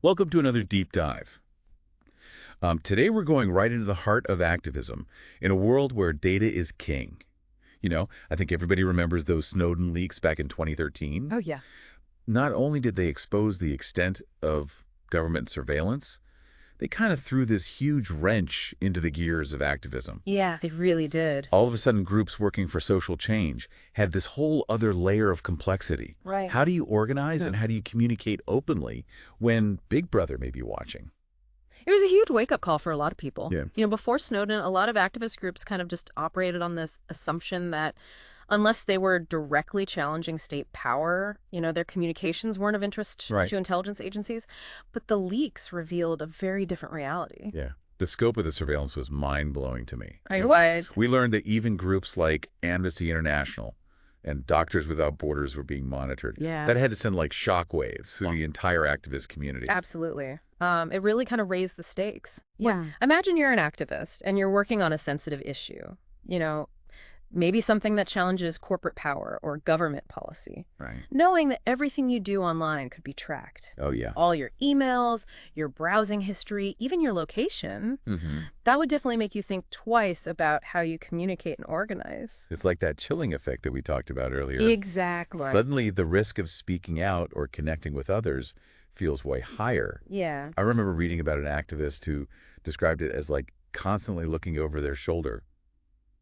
Welcome to another deep dive. Today we're going right into the heart of activism in a world where data is king. I think everybody remembers those Snowden leaks back in 2013. Oh, yeah. Not only did they expose the extent of government surveillance, they kind of threw this huge wrench into the gears of activism. Yeah, they really did. All of a sudden, groups working for social change had this whole other layer of complexity. Right. How do you organize and how do you communicate openly when Big Brother may be watching? It was a huge wake-up call for a lot of people. Yeah. Before Snowden, a lot of activist groups kind of just operated on this assumption that unless they were directly challenging state power, their communications weren't of interest Right. to intelligence agencies. But the leaks revealed a very different reality. Yeah. The scope of the surveillance was mind-blowing to me. We learned that even groups like Amnesty International and Doctors Without Borders were being monitored. Yeah. That had to send like shockwaves through the entire activist community. Absolutely. It really kind of raised the stakes. Yeah. Imagine you're an activist and you're working on a sensitive issue. Maybe something that challenges corporate power or government policy. Right. Knowing that everything you do online could be tracked. Oh, yeah. All your emails, your browsing history, even your location. That would definitely make you think twice about how you communicate and organize. It's like that chilling effect that we talked about earlier. Exactly. Suddenly, the risk of speaking out or connecting with others feels way higher. Yeah. I remember reading about an activist who described it as like constantly looking over their shoulder,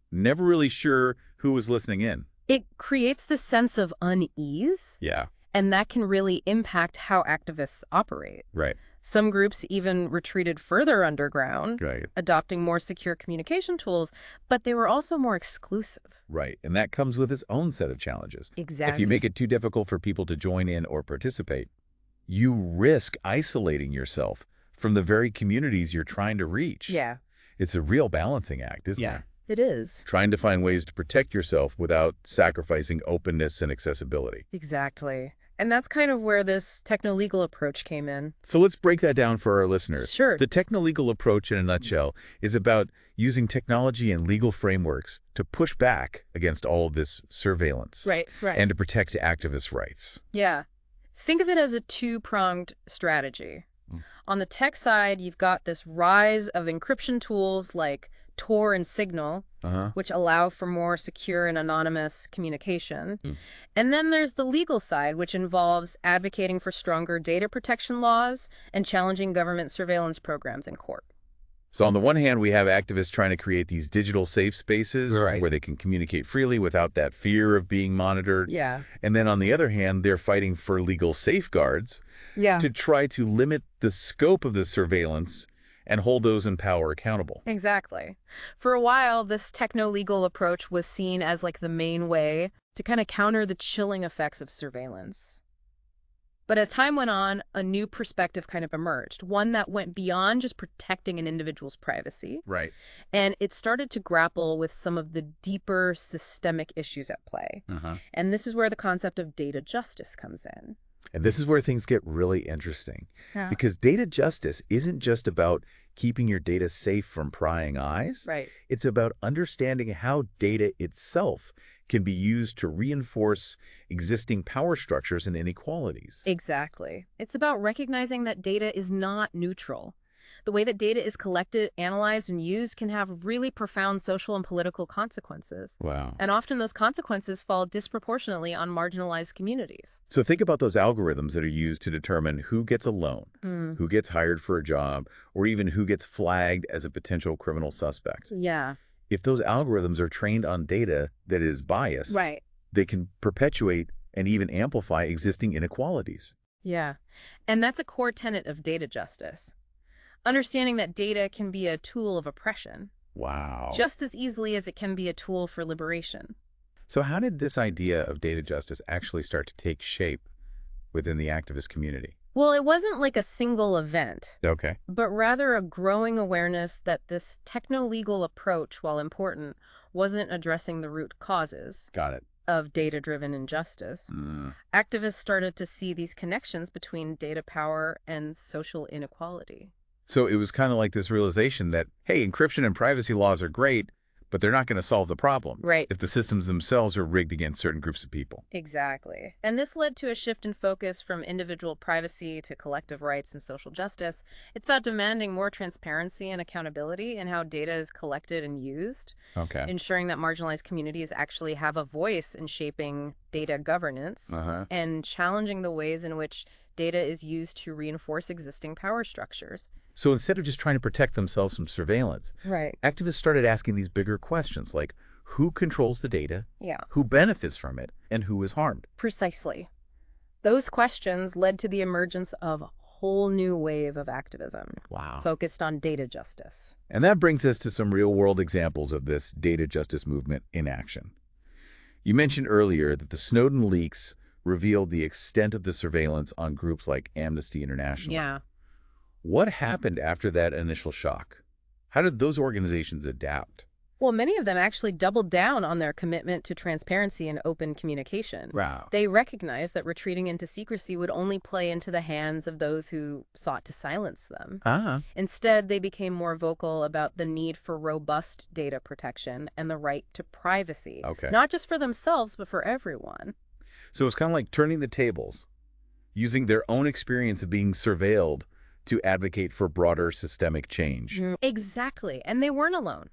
never really sure who was listening in. It creates this sense of unease, Yeah, and that can really impact how activists operate. right, Some groups even retreated further underground, right, adopting more secure communication tools, but they were also more exclusive. right. And that comes with its own set of challenges. Exactly. If you make it too difficult for people to join in or participate, you risk isolating yourself from the very communities you're trying to reach. Yeah, It's a real balancing act, isn't it? it is. Trying to find ways to protect yourself without sacrificing openness and accessibility. Exactly. And that's kind of where this techno-legal approach came in. So let's break that down for our listeners. Sure. The techno-legal approach in a nutshell is about using technology and legal frameworks to push back against all of this surveillance. Right. And to protect activist rights. Yeah. Think of it as a two-pronged strategy. On the tech side, you've got this rise of encryption tools like Tor and Signal, which allow for more secure and anonymous communication. And then there's the legal side, which involves advocating for stronger data protection laws and challenging government surveillance programs in court. So on the one hand, we have activists trying to create these digital safe spaces Right. where they can communicate freely without that fear of being monitored. Yeah. And then on the other hand, they're fighting for legal safeguards Yeah. to try to limit the scope of the surveillance and hold those in power accountable. Exactly. For a while, this techno-legal approach was seen as like the main way to kind of counter the chilling effects of surveillance. But as time went on, a new perspective kind of emerged, one that went beyond just protecting an individual's privacy, Right. and it started to grapple with some of the deeper systemic issues at play. And this is where the concept of data justice comes in. And this is where things get really interesting. Yeah. Because data justice isn't just about keeping your data safe from prying eyes. Right. It's about understanding how data itself can be used to reinforce existing power structures and inequalities. Exactly. It's about recognizing that data is not neutral. The way that data is collected, analyzed, and used can have really profound social and political consequences. Wow. And often those consequences fall disproportionately on marginalized communities. So think about those algorithms that are used to determine who gets a loan, who gets hired for a job, or even who gets flagged as a potential criminal suspect. Yeah. If those algorithms are trained on data that is biased, Right. they can perpetuate and even amplify existing inequalities. Yeah. And that's a core tenet of data justice. Understanding that data can be a tool of oppression, Wow. just as easily as it can be a tool for liberation. So how did this idea of data justice actually start to take shape within the activist community? Well, it wasn't like a single event, Okay. but rather a growing awareness that this techno-legal approach, while important, wasn't addressing the root causes Got it. of data-driven injustice. Activists started to see these connections between data power and social inequality. So it was kind of like this realization that, hey, encryption and privacy laws are great, but they're not going to solve the problem Right. if the systems themselves are rigged against certain groups of people. Exactly. And this led to a shift in focus from individual privacy to collective rights and social justice. It's about demanding more transparency and accountability in how data is collected and used, Okay. ensuring that marginalized communities actually have a voice in shaping data governance, and challenging the ways in which data is used to reinforce existing power structures. So instead of just trying to protect themselves from surveillance, Right. activists started asking these bigger questions like who controls the data, Yeah. who benefits from it, and who is harmed. Precisely. Those questions led to the emergence of a whole new wave of activism Wow. focused on data justice. And that brings us to some real-world examples of this data justice movement in action. You mentioned earlier that the Snowden leaks revealed the extent of the surveillance on groups like Amnesty International. Yeah. What happened after that initial shock? How did those organizations adapt? Well, many of them actually doubled down on their commitment to transparency and open communication. Wow. They recognized that retreating into secrecy would only play into the hands of those who sought to silence them. Instead, they became more vocal about the need for robust data protection and the right to privacy. Okay. Not just for themselves, but for everyone. So it's kind of like turning the tables, using their own experience of being surveilled to advocate for broader systemic change. Exactly. And they weren't alone.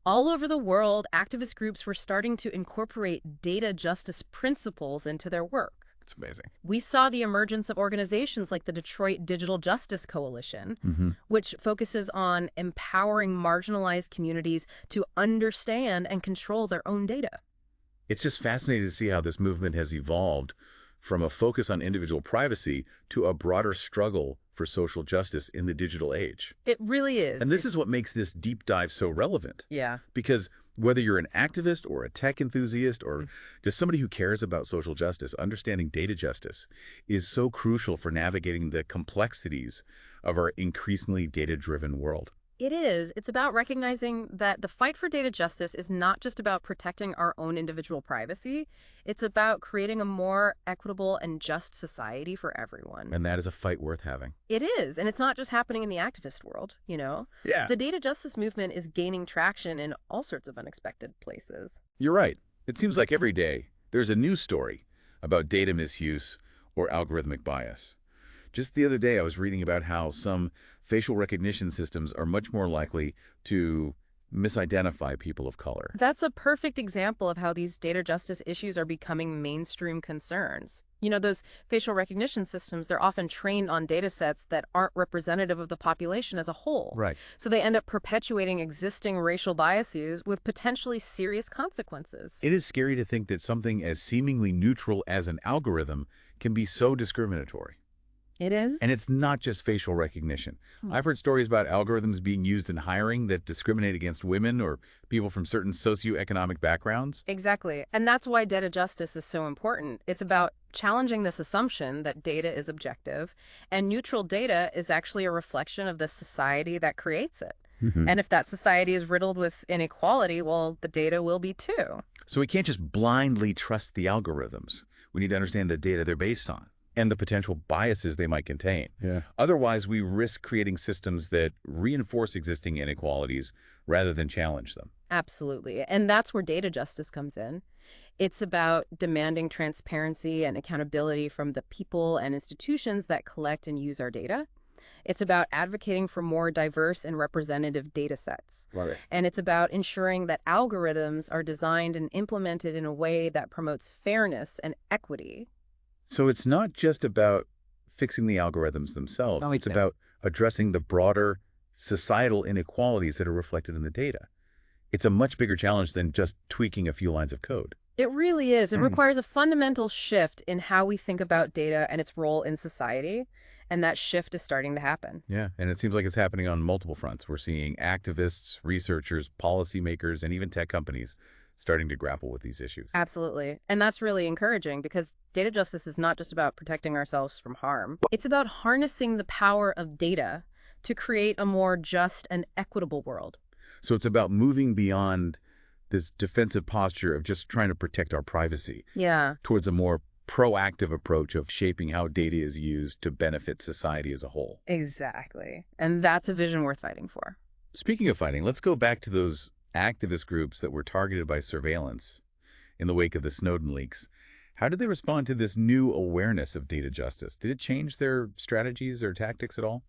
All over the world, activist groups were starting to incorporate data justice principles into their work. It's amazing. We saw the emergence of organizations like the Detroit Digital Justice Coalition, which focuses on empowering marginalized communities to understand and control their own data. It's just fascinating to see how this movement has evolved from a focus on individual privacy to a broader struggle for social justice in the digital age. It really is. And this is what makes this deep dive so relevant. Yeah. Because whether you're an activist or a tech enthusiast or just somebody who cares about social justice, understanding data justice is so crucial for navigating the complexities of our increasingly data-driven world. It is. It's about recognizing that the fight for data justice is not just about protecting our own individual privacy. It's about creating a more equitable and just society for everyone. And that is a fight worth having. It is. And it's not just happening in the activist world, Yeah. The data justice movement is gaining traction in all sorts of unexpected places. You're right. It seems like every day there's a news story about data misuse or algorithmic bias. Just the other day, I was reading about how some facial recognition systems are much more likely to misidentify people of color. That's a perfect example of how these data justice issues are becoming mainstream concerns. Those facial recognition systems, they're often trained on data sets that aren't representative of the population as a whole. Right. So they end up perpetuating existing racial biases with potentially serious consequences. It is scary to think that something as seemingly neutral as an algorithm can be so discriminatory. It is? And it's not just facial recognition. I've heard stories about algorithms being used in hiring that discriminate against women or people from certain socioeconomic backgrounds. Exactly. And that's why data justice is so important. It's about challenging this assumption that data is objective, and neutral data is actually a reflection of the society that creates it. And if that society is riddled with inequality, well, the data will be too. So we can't just blindly trust the algorithms. We need to understand the data they're based on and the potential biases they might contain. Yeah. Otherwise, we risk creating systems that reinforce existing inequalities rather than challenge them. Absolutely. And that's where data justice comes in. It's about demanding transparency and accountability from the people and institutions that collect and use our data. It's about advocating for more diverse and representative data sets. Right. And it's about ensuring that algorithms are designed and implemented in a way that promotes fairness and equity. So it's not just about fixing the algorithms themselves. No, It's about addressing the broader societal inequalities that are reflected in the data. It's a much bigger challenge than just tweaking a few lines of code. It really is. It requires a fundamental shift in how we think about data and its role in society. And that shift is starting to happen. Yeah, and it seems like it's happening on multiple fronts. We're seeing activists, researchers, policymakers, and even tech companies starting to grapple with these issues. Absolutely. And that's really encouraging because data justice is not just about protecting ourselves from harm. It's about harnessing the power of data to create a more just and equitable world. So it's about moving beyond this defensive posture of just trying to protect our privacy Yeah. towards a more proactive approach of shaping how data is used to benefit society as a whole. Exactly. And that's a vision worth fighting for. Speaking of fighting, let's go back to those activist groups that were targeted by surveillance in the wake of the Snowden leaks. How did they respond to this new awareness of data justice? Did it change their strategies or tactics at all?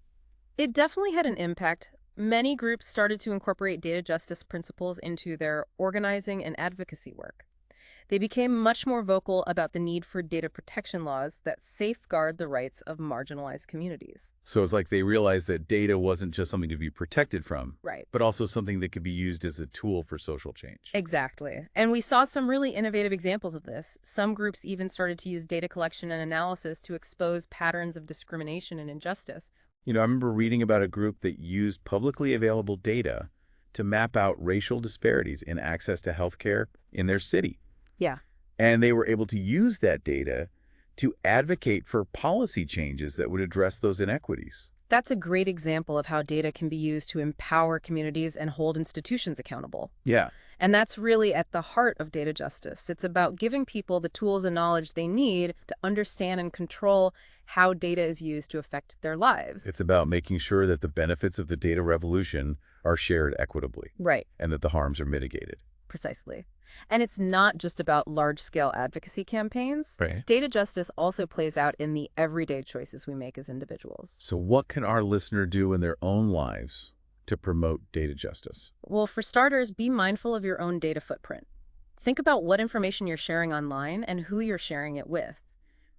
It definitely had an impact. Many groups started to incorporate data justice principles into their organizing and advocacy work. They became much more vocal about the need for data protection laws that safeguard the rights of marginalized communities. So it's like they realized that data wasn't just something to be protected from, Right. but also something that could be used as a tool for social change. Exactly. And we saw some really innovative examples of this. Some groups even started to use data collection and analysis to expose patterns of discrimination and injustice. I remember reading about a group that used publicly available data to map out racial disparities in access to healthcare in their city. Yeah. And they were able to use that data to advocate for policy changes that would address those inequities. That's a great example of how data can be used to empower communities and hold institutions accountable. Yeah. And that's really at the heart of data justice. It's about giving people the tools and knowledge they need to understand and control how data is used to affect their lives. It's about making sure that the benefits of the data revolution are shared equitably. Right. And that the harms are mitigated. Precisely. And it's not just about large-scale advocacy campaigns. Right. Data justice also plays out in the everyday choices we make as individuals. So what can our listener do in their own lives to promote data justice? Well, for starters, be mindful of your own data footprint. Think about what information you're sharing online and who you're sharing it with.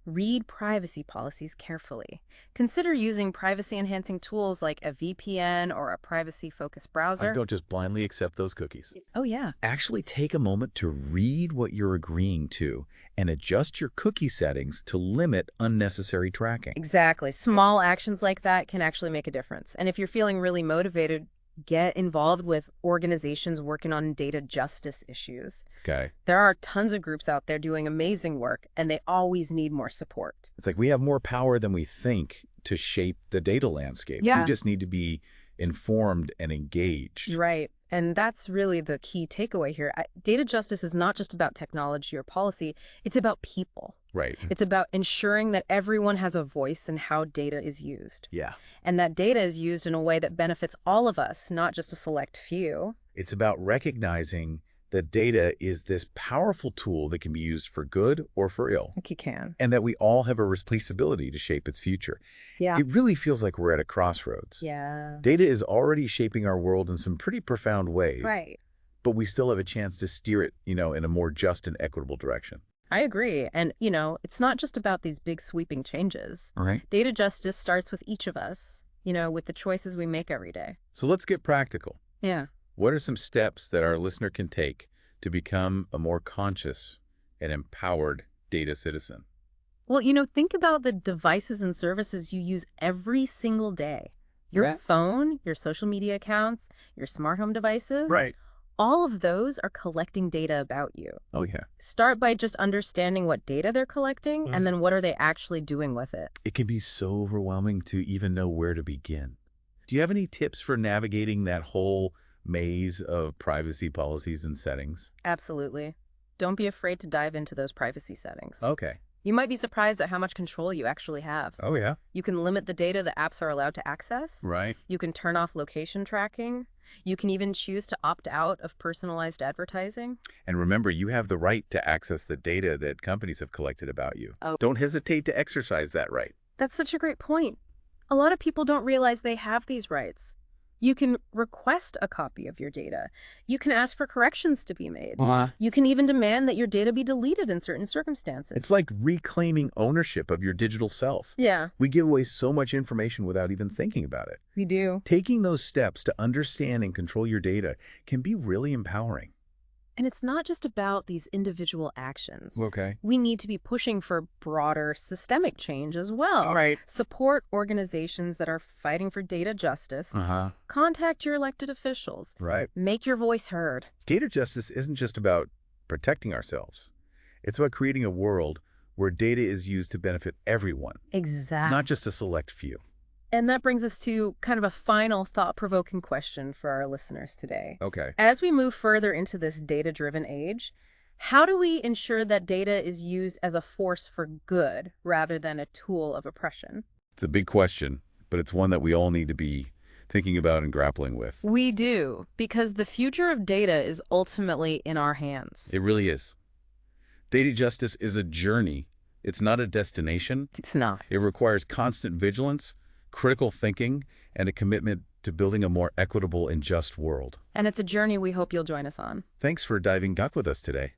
Read privacy policies carefully. Consider using privacy-enhancing tools like a VPN or a privacy-focused browser. Don't just blindly accept those cookies. Oh, yeah. Actually take a moment to read what you're agreeing to and adjust your cookie settings to limit unnecessary tracking. Exactly. Small actions like that can actually make a difference. And if you're feeling really motivated, get involved with organizations working on data justice issues. Okay. There are tons of groups out there doing amazing work, and they always need more support. It's like we have more power than we think to shape the data landscape. Yeah. We just need to be informed and engaged. Right. And that's really the key takeaway here. Data justice is not just about technology or policy. It's about people. Right. It's about ensuring that everyone has a voice in how data is used. Yeah. And that data is used in a way that benefits all of us, not just a select few. It's about recognizing that data is this powerful tool that can be used for good or for ill. I think you can. And that we all have a responsibility to shape its future. Yeah. It really feels like we're at a crossroads. Yeah. Data is already shaping our world in some pretty profound ways. Right. But we still have a chance to steer it, in a more just and equitable direction. I agree. And, it's not just about these big sweeping changes. Right. Data justice starts with each of us, with the choices we make every day. So let's get practical. Yeah. What are some steps that our listener can take to become a more conscious and empowered data citizen? Well, think about the devices and services you use every single day. Your phone, your social media accounts, your smart home devices. Right. All of those are collecting data about you. Oh, yeah. Start by just understanding what data they're collecting, and then what are they actually doing with it. It can be so overwhelming to even know where to begin. Do you have any tips for navigating that whole maze of privacy policies and settings? Absolutely. Don't be afraid to dive into those privacy settings. Okay. You might be surprised at how much control you actually have. Oh, yeah. You can limit the data that apps are allowed to access. Right. You can turn off location tracking. You can even choose to opt out of personalized advertising. And remember, you have the right to access the data that companies have collected about you. Oh. Don't hesitate to exercise that right. That's such a great point. A lot of people don't realize they have these rights. You can request a copy of your data. You can ask for corrections to be made. You can even demand that your data be deleted in certain circumstances. It's like reclaiming ownership of your digital self. Yeah, We give away so much information without even thinking about it. we do. Taking those steps to understand and control your data can be really empowering. And it's not just about these individual actions. Okay. We need to be pushing for broader systemic change as well. All right. Support organizations that are fighting for data justice. Uh-huh. Contact your elected officials. Right. Make your voice heard. Data justice isn't just about protecting ourselves. It's about creating a world where data is used to benefit everyone, Exactly. not just a select few. And that brings us to kind of a final thought-provoking question for our listeners today. Okay. As we move further into this data-driven age, how do we ensure that data is used as a force for good rather than a tool of oppression? It's a big question, but it's one that we all need to be thinking about and grappling with. We do, because the future of data is ultimately in our hands. It really is. Data justice is a journey. It's not a destination. It's not. It requires constant vigilance, critical thinking, and a commitment to building a more equitable and just world. And it's a journey we hope you'll join us on. Thanks for diving back with us today.